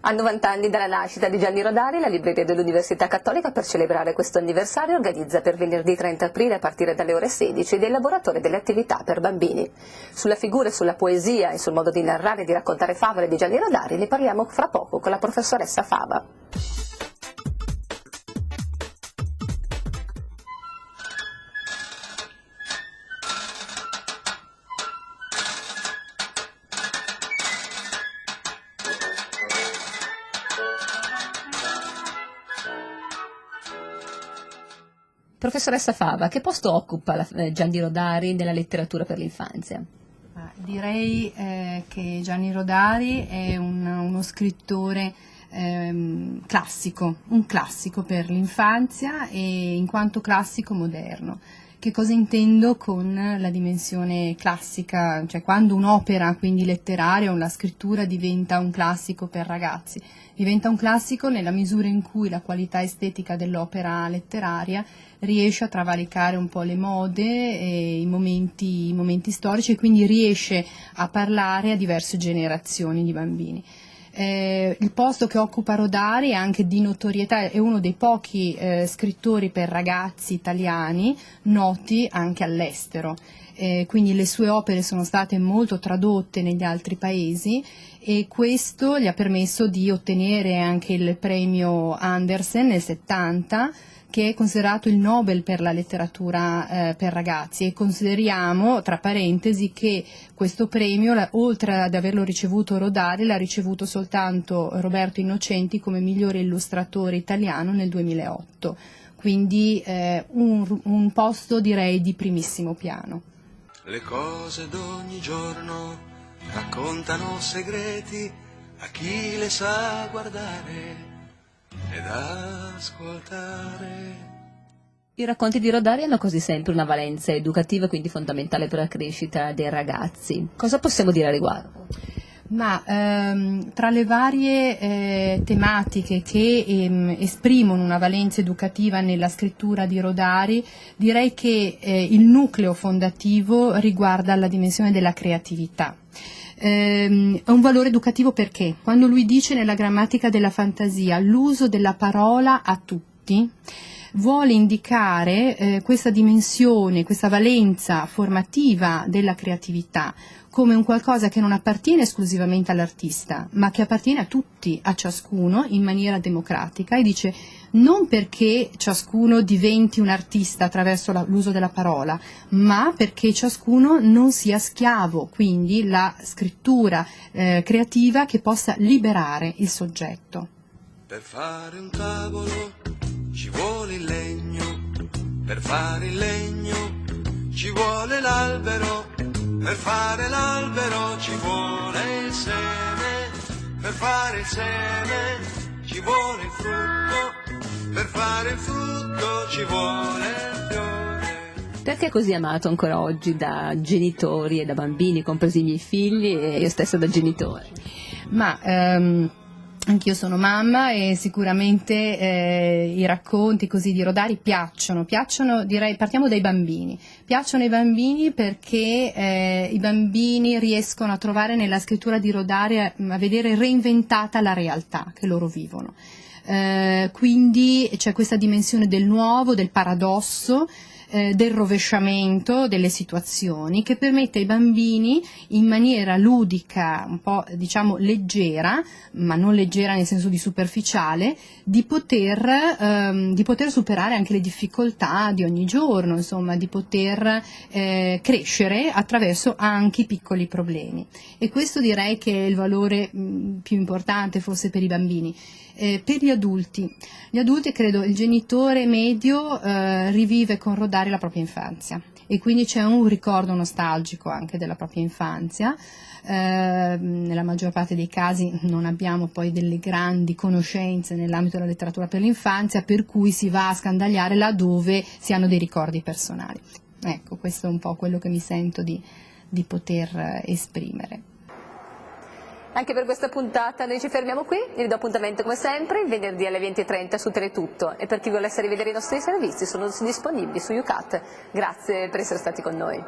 A 90 anni dalla nascita di Gianni Rodari, la libreria dell'Università Cattolica, per celebrare questo anniversario, organizza per venerdì 30 aprile a partire dalle ore 16 dei laboratori delle attività per bambini. Sulla figura, sulla poesia e sul modo di narrare e di raccontare favole di Gianni Rodari ne parliamo fra poco con la professoressa Fava. Professoressa Fava, che posto occupa Gianni Rodari nella letteratura per l'infanzia? Direi che Gianni Rodari è uno scrittore classico, un classico per l'infanzia e in quanto classico moderno. Che cosa intendo con la dimensione classica? Cioè quando un'opera, quindi letteraria o la scrittura, diventa un classico per ragazzi. Diventa un classico nella misura in cui la qualità estetica dell'opera letteraria riesce a travalicare un po' le mode e i momenti storici e quindi riesce a parlare a diverse generazioni di bambini. Il posto che occupa Rodari è anche di notorietà, è uno dei pochi scrittori per ragazzi italiani noti anche all'estero. Quindi le sue opere sono state molto tradotte negli altri paesi e questo gli ha permesso di ottenere anche il premio Andersen nel 70, che è considerato il Nobel per la letteratura per ragazzi, e consideriamo, tra parentesi, che questo premio, oltre ad averlo ricevuto Rodari, l'ha ricevuto soltanto Roberto Innocenti come migliore illustratore italiano nel 2008, quindi un posto direi di primissimo piano. Le cose d'ogni giorno raccontano segreti a chi le sa guardare ed ascoltare. I racconti di Rodari hanno quasi sempre una valenza educativa, quindi fondamentale per la crescita dei ragazzi. Cosa possiamo dire a riguardo? Ma tra le varie tematiche che esprimono una valenza educativa nella scrittura di Rodari, direi che il nucleo fondativo riguarda la dimensione della creatività. È un valore educativo perché quando lui dice nella grammatica della fantasia l'uso della parola a tutti, vuole indicare questa dimensione, questa valenza formativa della creatività come un qualcosa che non appartiene esclusivamente all'artista, ma che appartiene a tutti, a ciascuno in maniera democratica, e dice non perché ciascuno diventi un artista attraverso l'uso della parola, ma perché ciascuno non sia schiavo, quindi la scrittura creativa che possa liberare il soggetto. Per fare un tavolo ci vuole il legno, per fare il legno ci vuole l'albero, per fare l'albero ci vuole il seme, per fare il seme ci vuole il frutto, per fare il frutto ci vuole il fiore. Perché è così amato ancora oggi da genitori e da bambini, compresi i miei figli e io stessa da genitore? Anch'io sono mamma e sicuramente i racconti così di Rodari piacciono, direi, partiamo dai bambini. Piacciono ai bambini perché i bambini riescono a trovare nella scrittura di Rodari a vedere reinventata la realtà che loro vivono. Quindi c'è questa dimensione del nuovo, del paradosso, del rovesciamento delle situazioni, che permette ai bambini in maniera ludica, un po' diciamo leggera, ma non leggera nel senso di superficiale, di poter superare anche le difficoltà di ogni giorno, insomma di poter crescere attraverso anche i piccoli problemi, e questo direi che è il valore più importante forse per i bambini. Per gli adulti credo il genitore medio rivive con Rodari la propria infanzia e quindi c'è un ricordo nostalgico anche della propria infanzia. Nella maggior parte dei casi non abbiamo poi delle grandi conoscenze nell'ambito della letteratura per l'infanzia, per cui si va a scandagliare laddove si hanno dei ricordi personali. Ecco, questo è un po' quello che mi sento di poter esprimere. Anche per questa puntata noi ci fermiamo qui, vi do appuntamento come sempre il venerdì alle 20:30 su Teletutto, e per chi volesse rivedere i nostri servizi sono disponibili su YouCat. Grazie per essere stati con noi.